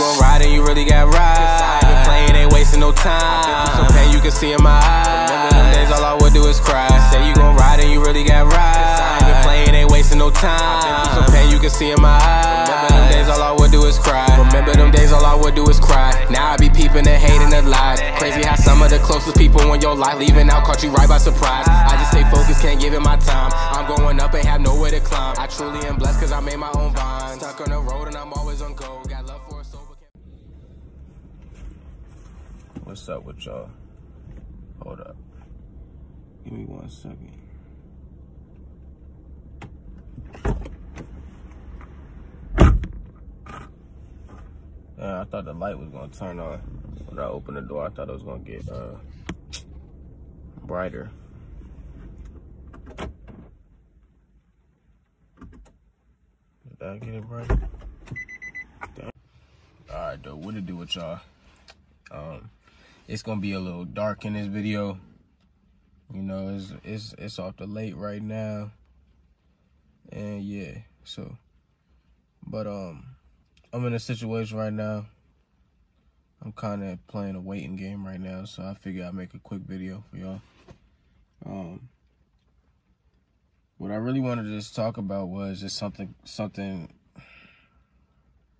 gon' ride and you really got ride. I ain't been playing, ain't wasting no time. I been through some pain, you can see in my eyes. Remember them days, all I would do is cry. Say you gon' ride and you really got ride. I ain't been playing, ain't wasting no time. I been through some pain, you can see in my eyes. Remember them days, all I would do is cry. Remember them days, all I would do is cry. Now I be peeping and hating the lies. Crazy how some of the closest people in your life leaving out caught you right by surprise. I just stay focused, can't give it my time. I'm going up and have nowhere to climb. I truly am blessed cause I made my own vine. Stuck on the road and I'm always on go. Got love for a sober. What's up with y'all? Hold up. Give me 1 second. I thought the light was gonna turn on. When I opened the door, I thought it was gonna get brighter. Did I get it brighter? Alright though, what to do with y'all? It's gonna be a little dark in this video. You know, it's off the late right now. And yeah, so but I'm in a situation right now. I'm kind of playing a waiting game right now, so I figured I'd make a quick video for y'all. What I really wanted to just talk about was just something.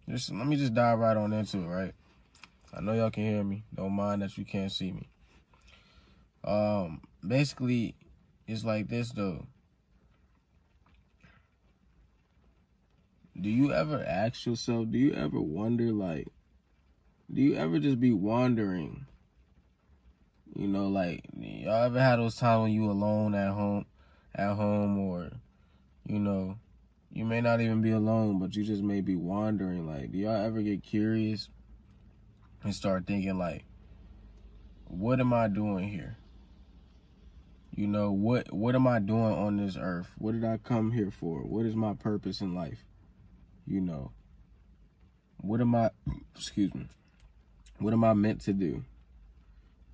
Just let me just dive right on into it, right? I know y'all can hear me. Don't mind that you can't see me. Basically, it's like this though. Do you ever ask yourself, do you ever wonder, like, do you ever just be wondering, you know, like, y'all ever had those times when you alone at home, or, you know, you may not even be alone, but you just may be wondering, like, do y'all ever get curious and start thinking, like, what am I doing here? You know, what am I doing on this earth? What did I come here for? What is my purpose in life? You know, what am I, excuse me, what am I meant to do?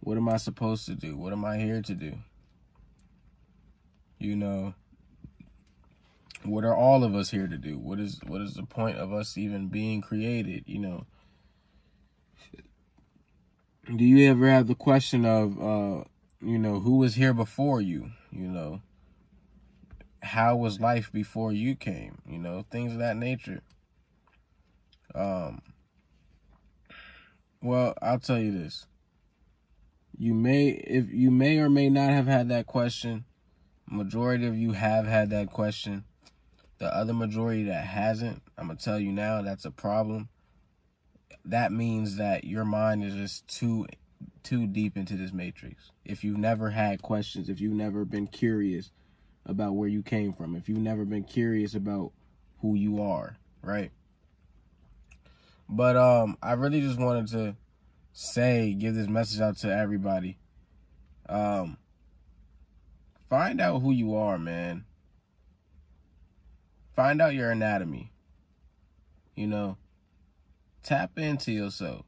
What am I supposed to do? What am I here to do? You know, what are all of us here to do? What is the point of us even being created? You know, do you ever have the question of, you know, who was here before you? You know, how was life before you came? You know, things of that nature. Well, I'll tell you this. You may or may not have had that question. Majority of you have had that question. The other majority that hasn't, I'm gonna tell you now, that's a problem. That means that your mind is just too deep into this matrix. If you've never had questions, if you've never been curious about where you came from, if you've never been curious about who you are, right? But I really just wanted to give this message out to everybody. Find out who you are, man. Find out your anatomy. You know, tap into yourself.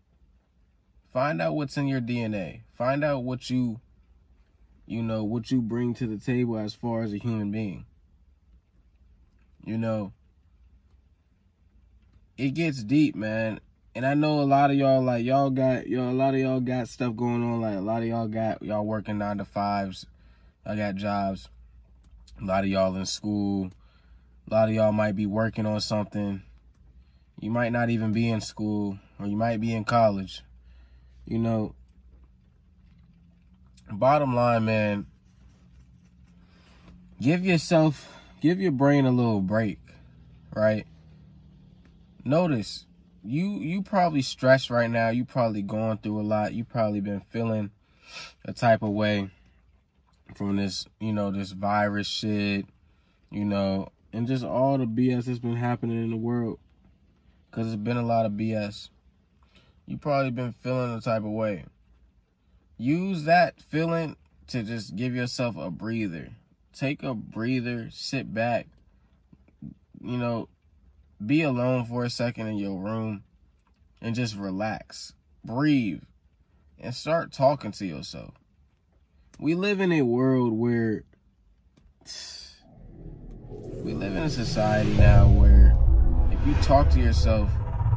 Find out what's in your DNA. Find out what you bring to the table as far as a human being. You know, it gets deep, man. And I know a lot of y'all, like, a lot of y'all got stuff going on. Like, a lot of y'all working 9 to 5s. I got jobs. A lot of y'all in school. A lot of y'all might be working on something. You might not even be in school, or you might be in college. You know, bottom line, man, give your brain a little break, right? Notice, you probably stressed right now. You probably going through a lot. You probably been feeling a type of way from this, you know, this virus shit, you know, and just all the BS that's been happening in the world, because it's been a lot of BS. You probably been feeling a type of way. Use that feeling to just give yourself a breather. Take a breather, sit back, you know, be alone for a second in your room and just relax, breathe, and start talking to yourself. We live in a world where we live in a society now where if you talk to yourself,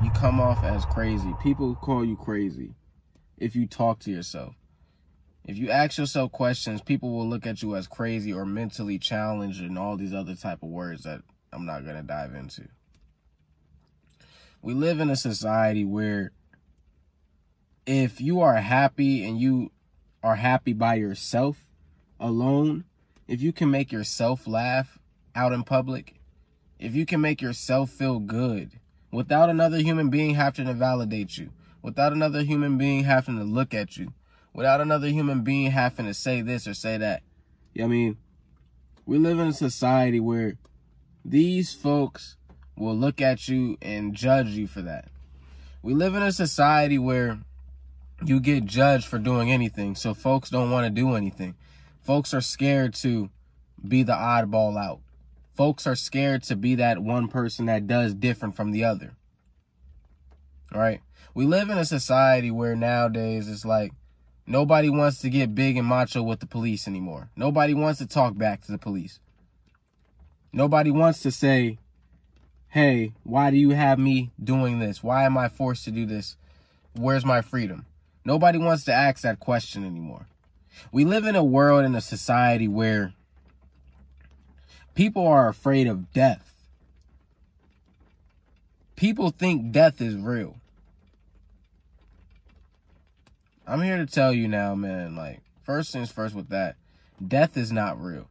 you come off as crazy. People call you crazy if you talk to yourself. If you ask yourself questions, people will look at you as crazy or mentally challenged and all these other type of words that I'm not going to dive into. We live in a society where if you are happy and you are happy by yourself alone, if you can make yourself laugh out in public, if you can make yourself feel good without another human being having to validate you, without another human being having to look at you, without another human being having to say this or say that. I mean, we live in a society where these folks will look at you and judge you for that. We live in a society where you get judged for doing anything, so folks don't want to do anything. Folks are scared to be the oddball out. Folks are scared to be that one person that does different from the other. All right? We live in a society where nowadays it's like nobody wants to get big and macho with the police anymore. Nobody wants to talk back to the police. Nobody wants to say, hey, why do you have me doing this? Why am I forced to do this? Where's my freedom? Nobody wants to ask that question anymore. We live in a world, in a society where people are afraid of death. People think death is real. I'm here to tell you now, man, like, first things first with that, death is not real.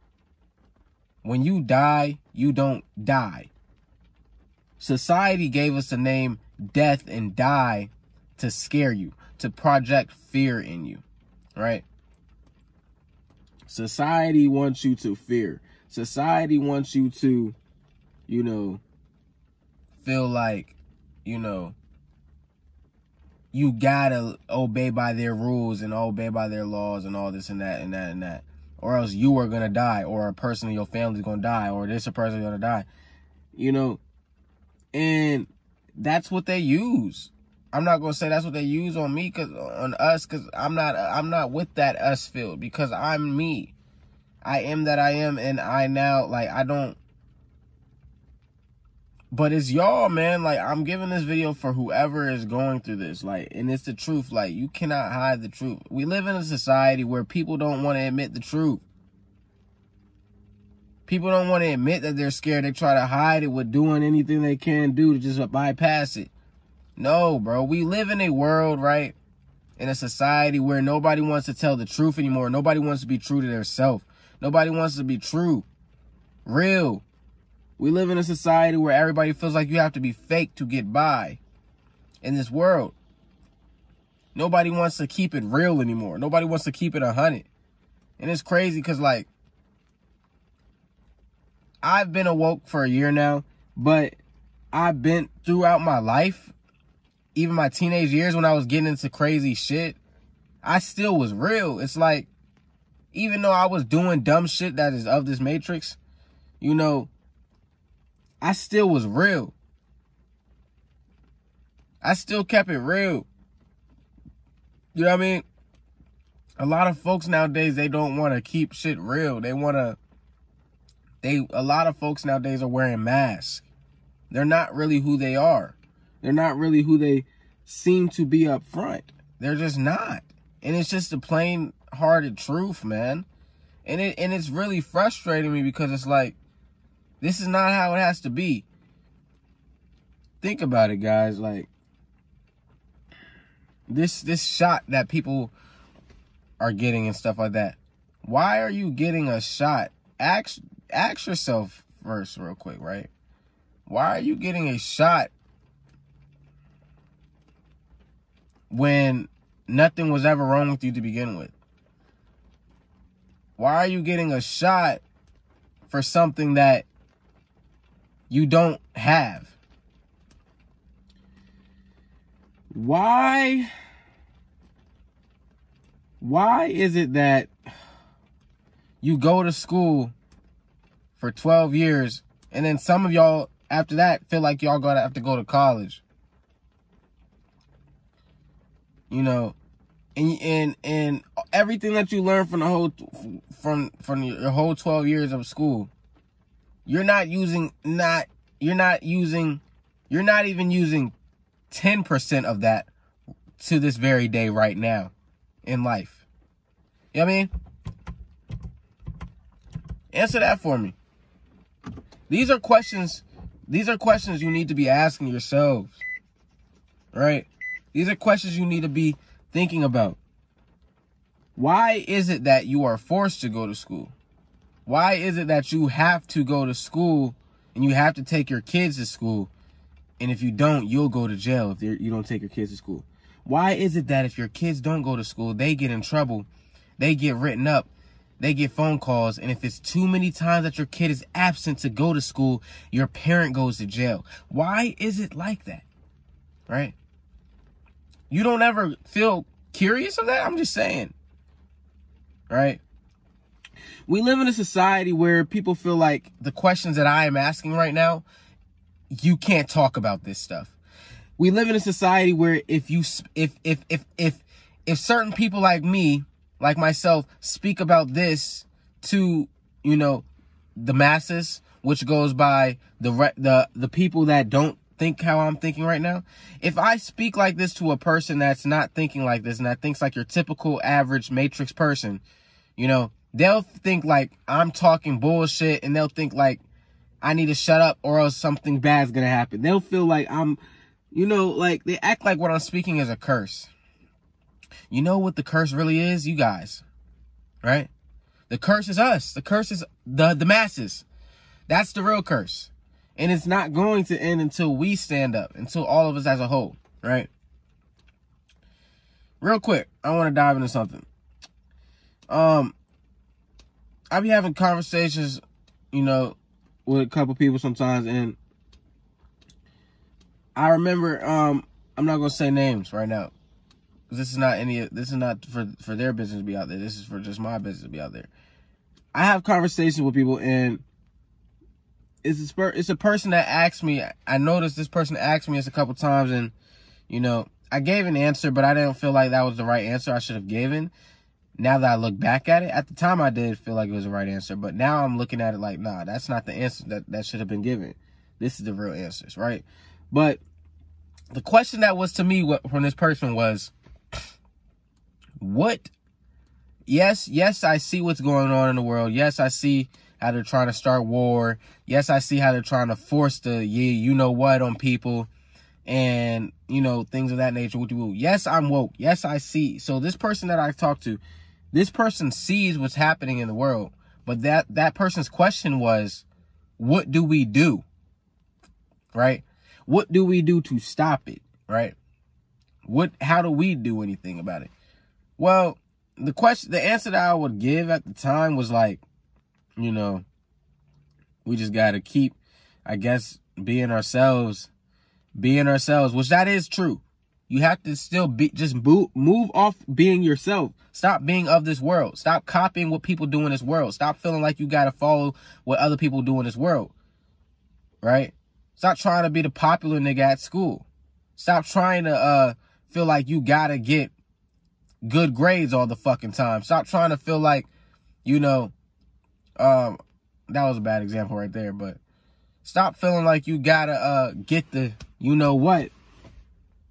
When you die, you don't die. Society gave us the name death and die to scare you, to project fear in you, right? Society wants you to fear. Society wants you to, feel like, you gotta obey by their rules and obey by their laws and all this and that and that and that. Or else you are going to die, or a person in your family is going to die, or this a person is going to die. And that's what they use. I'm not going to say that's what they use on me, on us, because I'm not with that us field, because I'm me. I am that I am, and I don't. But it's y'all, man. Like, I'm giving this video for whoever is going through this. Like, and it's the truth. Like, you cannot hide the truth. We live in a society where people don't want to admit the truth. People don't want to admit that they're scared. They try to hide it with doing anything they can do to just bypass it. No, bro. We live in a world, right? In a society where nobody wants to tell the truth anymore. Nobody wants to be true to themselves. Nobody wants to be true. Real. We live in a society where everybody feels like you have to be fake to get by in this world. Nobody wants to keep it real anymore. Nobody wants to keep it 100. And it's crazy because, like, I've been awoke for a year now, but I've been throughout my life, even my teenage years when I was getting into crazy shit, I still was real. It's like, even though I was doing dumb shit that is of this matrix, I still was real. I still kept it real. You know what I mean? A lot of folks nowadays, they don't want to keep shit real. A lot of folks nowadays are wearing masks. They're not really who they are. They're not really who they seem to be up front. They're just not. And it's just the plain hearted truth, man. And it's really frustrating me because it's like, this is not how it has to be. Think about it, guys. Like, this shot that people are getting and stuff like that. Why are you getting a shot? Ask yourself first real quick, right? Why are you getting a shot when nothing was ever wrong with you to begin with? Why are you getting a shot for something that you don't have? Why is it that you go to school for 12 years and then some of y'all after that feel like y'all gotta have to go to college? And everything that you learn from the whole from your whole 12 years of school, you're not even using 10% of that to this very day right now in life? You know what I mean? Answer that for me. These are questions you need to be asking yourselves, right? These are questions you need to be thinking about. Why is it that you are forced to go to school? Why is it that you have to go to school and you have to take your kids to school? And if you don't, you'll go to jail if you don't take your kids to school. Why is it that if your kids don't go to school, they get in trouble, they get written up, they get phone calls, and if it's too many times that your kid is absent to go to school, your parent goes to jail? Why is it like that? Right? You don't ever feel curious of that? I'm just saying. Right? We live in a society where people feel like the questions that I am asking right now, you can't talk about this stuff. We live in a society where if certain people like me, like myself, speak about this to, you know, the masses, which goes by the people that don't think how I'm thinking right now. If I speak like this to a person that's not thinking like this and that thinks like your typical average matrix person, you know, they'll think like I'm talking bullshit, and they'll think like I need to shut up or else something bad's gonna happen. They'll feel like I'm, you know, like they act like what I'm speaking is a curse. You know what the curse really is, you guys, right? The curse is us. The curse is the masses. That's the real curse. And it's not going to end until we stand up, until all of us as a whole, right? Real quick, I want to dive into something. I be having conversations, you know, with a couple people sometimes, and I remember, I'm not gonna say names right now, because this is not for their business to be out there. This is for just my business to be out there. I have conversations with people, and it's a person that asked me. I noticed this person asked me this a couple times, and you know, I gave an answer, but I didn't feel like that was the right answer I should have given. Now that I look back at it, at the time I did feel like it was the right answer, but now I'm looking at it like, nah, that's not the answer that should have been given. This is the real answers, right? But the question that was to me from this person was, yes, I see what's going on in the world. Yes, I see how they're trying to start war. Yes, I see how they're trying to force the you know what on people, and, you know, things of that nature. Yes, I'm woke. Yes, I see. So this person that I talked to, this person sees what's happening in the world, but that person's question was, what do we do? Right? What do we do to stop it? Right? How do we do anything about it? Well, the answer that I would give at the time was like, you know, we just got to keep, I guess, being ourselves, which that is true. You have to still move off being yourself. Stop being of this world. Stop copying what people do in this world. Stop feeling like you got to follow what other people do in this world. Right? Stop trying to be the popular nigga at school. Stop trying to feel like you got to get good grades all the fucking time. Stop trying to feel like, you know, that was a bad example right there, but stop feeling like you got to get the, you know what?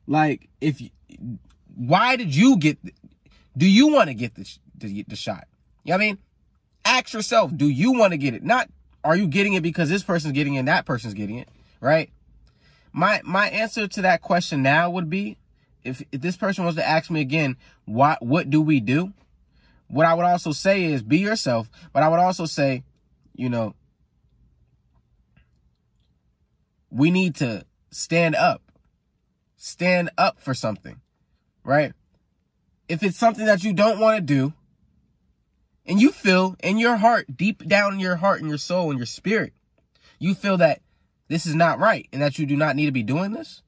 Like, why did you get, do you want to get the shot? You know what I mean? Ask yourself, do you want to get it? Not, are you getting it because this person's getting it and that person's getting it, right? My answer to that question now would be, if this person was to ask me again, what do we do? What I would also say is be yourself, but I would also say, you know, we need to stand up for something, right? If it's something that you don't want to do, and you feel in your heart, deep down in your heart and your soul and your spirit, you feel that this is not right and that you do not need to be doing this,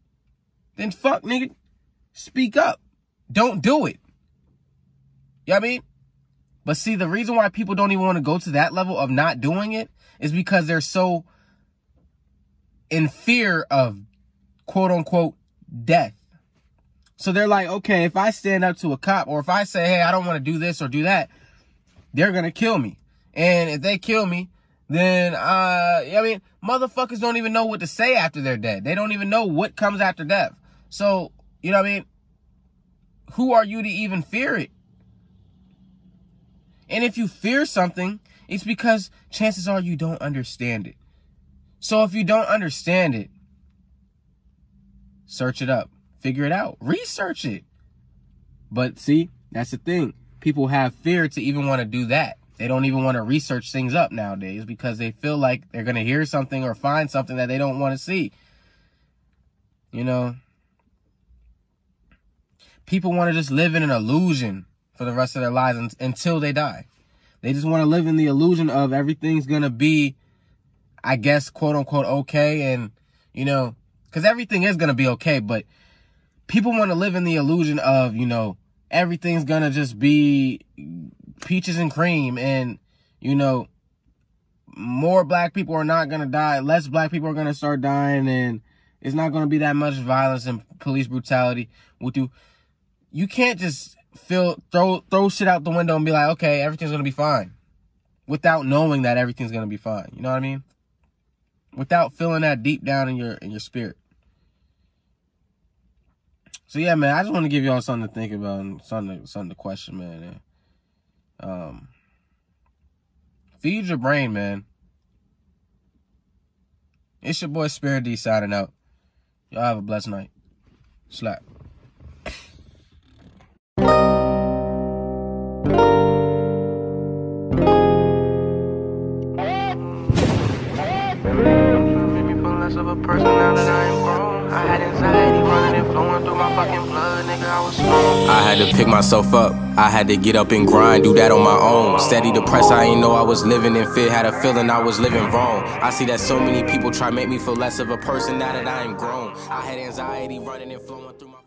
then fuck, nigga, speak up. Don't do it. You know what I mean? But see, the reason why people don't even want to go to that level of not doing it is because they're so in fear of, quote unquote, death. So they're like, okay, if I stand up to a cop, or if I say, hey, I don't want to do this or do that, they're going to kill me. And if they kill me, then, I mean, motherfuckers don't even know what to say after they're dead. They don't even know what comes after death. So, you know what I mean? Who are you to even fear it? And if you fear something, it's because chances are you don't understand it. So if you don't understand it, search it up, figure it out, research it. But see, that's the thing. People have fear to even want to do that. They don't even want to research things up nowadays because they feel like they're going to hear something or find something that they don't want to see. You know, people want to just live in an illusion for the rest of their lives until they die. They just want to live in the illusion of everything's going to be, I guess, quote unquote, okay. And, you know, because everything is going to be okay. But people want to live in the illusion of, you know, everything's going to just be peaches and cream. And, you know, more black people are not going to die. Less black people are going to start dying. And it's not going to be that much violence and police brutality. You can't just throw shit out the window and be like, okay, everything's going to be fine, without knowing that everything's going to be fine. You know what I mean? Without feeling that deep down in your spirit. So yeah, man, I just want to give y'all something to think about and something to question, man. Feed your brain, man. It's your boy Spirit D signing out. Y'all have a blessed night. Slap. Of a person now that I am grown. I had anxiety running and flowing through my fucking blood, nigga, I was strong. I had to pick myself up, I had to get up and grind, do that on my own. Steady depressed, I ain't know I was living in fear, had a feeling I was living wrong. I see that so many people try to make me feel less of a person now that I am grown. I had anxiety running and flowing through my